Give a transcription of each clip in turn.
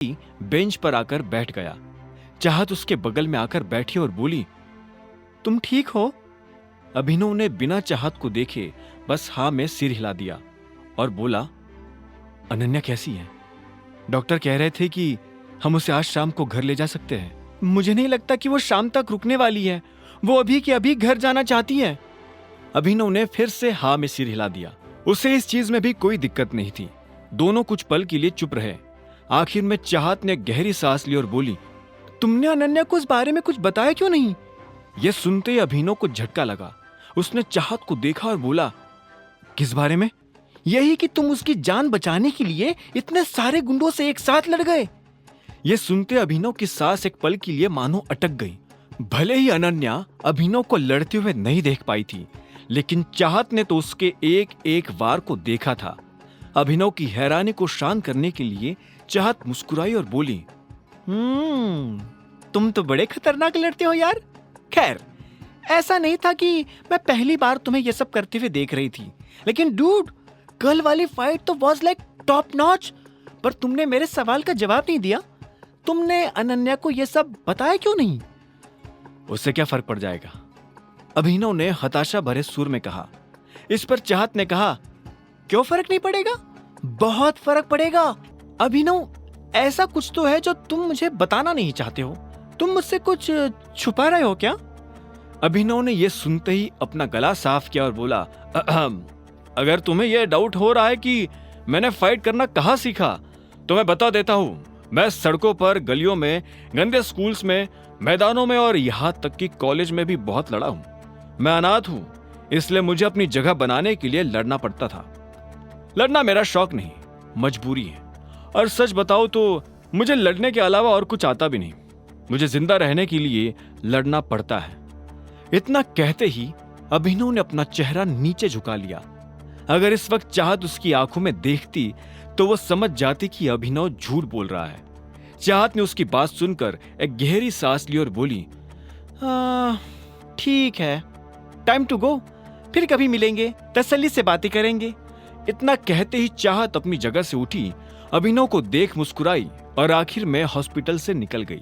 Bench पर आकर बैठ गया। चाहत उसके बगल में आकर बैठी और बोली, तुम ठीक हो? अभिनव ने बिना चाहत को देखे बस हाँ में सिर हिला दिया और बोला, अनन्या कैसी है? डॉक्टर कह रहे थे कि हम उसे आज शाम को घर ले जा सकते हैं। मुझे नहीं लगता कि वो शाम तक रुकने वाली है। वो अभी के अभी घर जाना चाहती है। अभिनव ने फिर से हाँ में सिर हिला दिया। उसे इस चीज में भी कोई दिक्कत नहीं थी। दोनों कुछ पल के लिए चुप रहे। आखिर में चाहत ने गहरी सांस ली और बोली, तुमने अनन्या को इस बारे में कुछ बताया क्यों नहीं? यह सुनते ही अभिनव को झटका लगा। उसने चाहत को देखा और बोला, किस बारे में? यही कि तुम उसकी जान बचाने के लिए इतने सारे गुंडों से एक साथ लड़ गए। यह सुनते अभिनव की सांस एक पल के लिए मानो अटक गई। भले ही अनन्या अभिनव को लड़ते हुए नहीं देख पाई थी, लेकिन चाहत ने तो उसके एक एक वार को देखा था। अभिनव की हैरानी को शांत करने के लिए चाहत मुस्कुराई और बोली, तुम तो बड़े खतरनाक लड़ते हो यार। खैर, ऐसा नहीं था कि मैं पहली बार तुम्हें यह सब करते हुए देख रही थी, लेकिन डूड, कल वाली फाइट तो वाज लाइक टॉप नॉच। पर तुमने मेरे सवाल का जवाब नहीं दिया। तुमने अनन्या को यह सब बताया क्यों नहीं? उससे क्या फर्क पड़ जाएगा? अभिनव ने हताशा भरे सुर में कहा। इस पर चाहत ने कहा, क्यों फर्क नहीं पड़ेगा? बहुत फर्क पड़ेगा। अभिनव, ऐसा कुछ तो है जो तुम मुझे बताना नहीं चाहते हो। तुम मुझसे कुछ छुपा रहे हो क्या? अभिनव ने यह सुनते ही अपना गला साफ किया और बोला, अगर तुम्हें यह डाउट हो रहा है कि मैंने फाइट करना कहाँ सीखा, तो मैं बता देता हूं। मैं सड़कों पर, गलियों में, गंदे स्कूल्स में, मैदानों में और यहां तक कि कॉलेज में भी बहुत लड़ा हूं। मैं अनाथ हूं, इसलिए मुझे अपनी जगह बनाने के लिए लड़ना पड़ता था। लड़ना मेरा शौक नहीं, मजबूरी है। और सच बताओ तो मुझे लड़ने के अलावा और कुछ आता भी नहीं। मुझे जिंदा रहने के लिए लड़ना पड़ता है। इतना कहते ही अभिनव ने अपना चेहरा नीचे झुका लिया। अगर इस वक्त चाहत उसकी आंखों में देखती तो वो समझ जाती कि अभिनव झूठ बोल रहा है। चाहत ने उसकी बात सुनकर एक गहरी सांस ली और बोली, ठीक है, टाइम टू गो। फिर कभी मिलेंगे, तसल्ली से बातें करेंगे। इतना कहते ही चाहत अपनी जगह से उठी, अभिनव को देख मुस्कुराई और आखिर में हॉस्पिटल से निकल गई।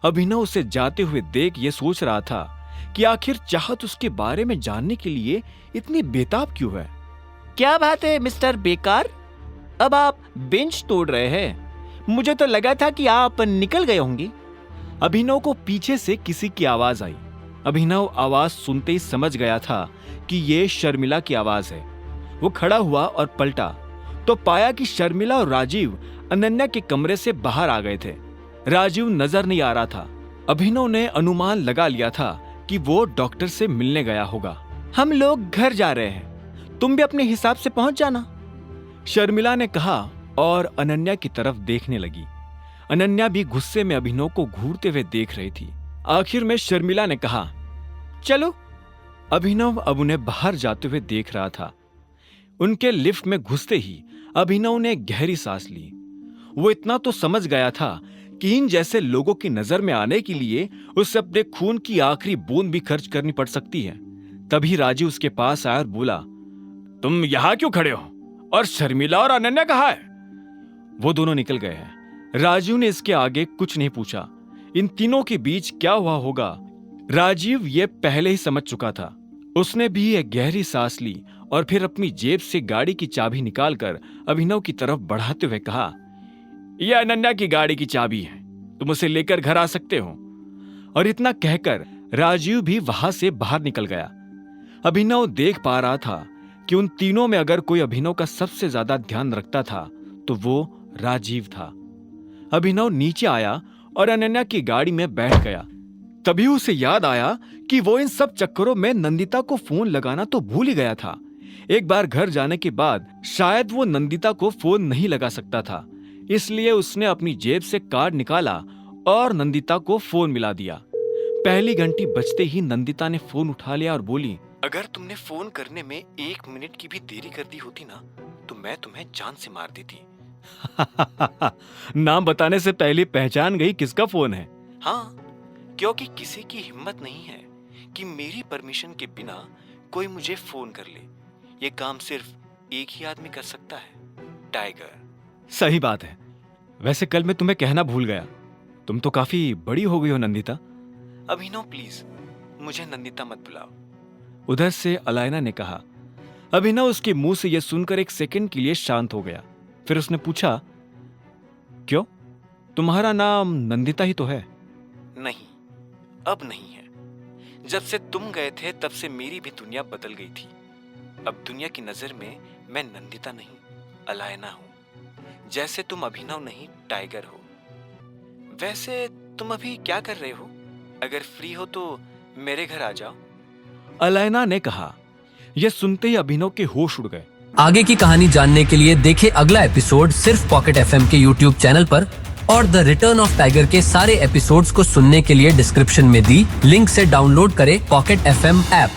अभिनव उसे जाते हुए देख ये सोच रहा था कि आखिर चाहत उसके बारे में जानने के लिए इतनी बेताब क्यों है। क्या बात है मिस्टर बेकार, अब आप बेंच तोड़ रहे हैं? मुझे तो लगा था कि आप निकल गए होंगे। अभिनव को पीछे से किसी की आवाज आई। अभिनव आवाज सुनते ही समझ गया था कि ये शर्मिला की आवाज है। वो खड़ा हुआ और पलटा तो पाया कि शर्मिला और राजीव अनन्या के कमरे से बाहर आ गए थे। राजीव नजर नहीं आ रहा था। अभिनव ने अनुमान लगा लिया था कि वो डॉक्टर से मिलने गया होगा। हम लोग घर जा रहे हैं, तुम भी अपने हिसाब से पहुंच जाना, शर्मिला ने कहा और अनन्या की तरफ देखने लगी। अनन्या भी गुस्से में अभिनव को घूरते हुए देख रही थी। आखिर में शर्मिला ने कहा, चलो। अभिनव अब उन्हें बाहर जाते हुए देख रहा था। उनके लिफ्ट में घुसते ही अभिनव ने गहरी सांस ली। वो इतना तो समझ गया था कि इन जैसे लोगों की नजर में आने के लिए उसे अपने खून की आखिरी बूंद भी खर्च करनी पड़ सकती है। तभी राजीव उसके पास आया और बोला, तुम यहां क्यों खड़े हो? और शर्मिला और अनन्या कहाँ है? वो दोनों निकल गए हैं। राजीव ने इसके आगे कुछ नहीं पूछा। इन तीनों के बीच क्या हुआ होगा, राजीव ये पहले ही समझ चुका था। उसने भी एक गहरी सांस ली और फिर अपनी जेब से गाड़ी की चाबी निकालकर अभिनव की तरफ बढ़ाते हुए कहा, यह अनन्या की गाड़ी की चाबी है, तुम उसे लेकर घर आ सकते हो। और इतना कहकर राजीव भी वहां से बाहर निकल गया। अभिनव देख पा रहा था कि उन तीनों में अगर कोई अभिनव का सबसे ज्यादा ध्यान रखता था तो वो राजीव था। अभिनव नीचे आया और अनन्या की गाड़ी में बैठ गया। तभी उसे याद आया कि वो इन सब चक्करों में नंदिता को फोन लगाना तो भूल ही गया था। एक बार घर जाने के बाद शायद वो नंदिता को फोन नहीं लगा सकता था, इसलिए उसने अपनी जेब से कार्ड निकाला और नंदिता को फोन मिला दिया। पहली घंटी बजते ही नंदिता ने फोन उठा लिया और बोली, अगर तुमने फोन करने में 1 मिनट की भी देरी कर दी होती ना तो मैं तुम्हें जान से मार देती। नाम बताने से पहले पहचान गई किसका फोन है? हाँ, क्योंकि किसी की हिम्मत नहीं है कि मेरी परमिशन के बिना कोई मुझे फोन कर ले। ये काम सिर्फ एक ही आदमी कर सकता है, टाइगर। सही बात है, वैसे कल मैं तुम्हें कहना भूल गया, तुम तो काफी बड़ी हो गई हो नंदिता। अभिनव प्लीज मुझे नंदिता मत बुलाओ, उधर से अलायना ने कहा। अभिनव उसके मुंह से यह सुनकर एक सेकंड के लिए शांत हो गया। फिर उसने पूछा, क्यों, तुम्हारा नाम नंदिता ही तो है। नहीं, अब नहीं है। जब से तुम गए थे तब से मेरी भी दुनिया बदल गई थी। अब दुनिया की नजर में मैं नंदिता नहीं, अलायना हूं। जैसे तुम अभिनव नहीं, टाइगर हो। वैसे तुम अभी क्या कर रहे हो? अगर फ्री हो तो मेरे घर आ जाओ, अलायना ने कहा। यह सुनते ही अभिनव के होश उड़ गए। आगे की कहानी जानने के लिए देखें अगला एपिसोड सिर्फ पॉकेट एफएम के यूट्यूब चैनल पर, और द रिटर्न ऑफ टाइगर के सारे एपिसोड्स को सुनने के लिए डिस्क्रिप्शन में दी लिंक से डाउनलोड करें पॉकेट एफएम ऐप।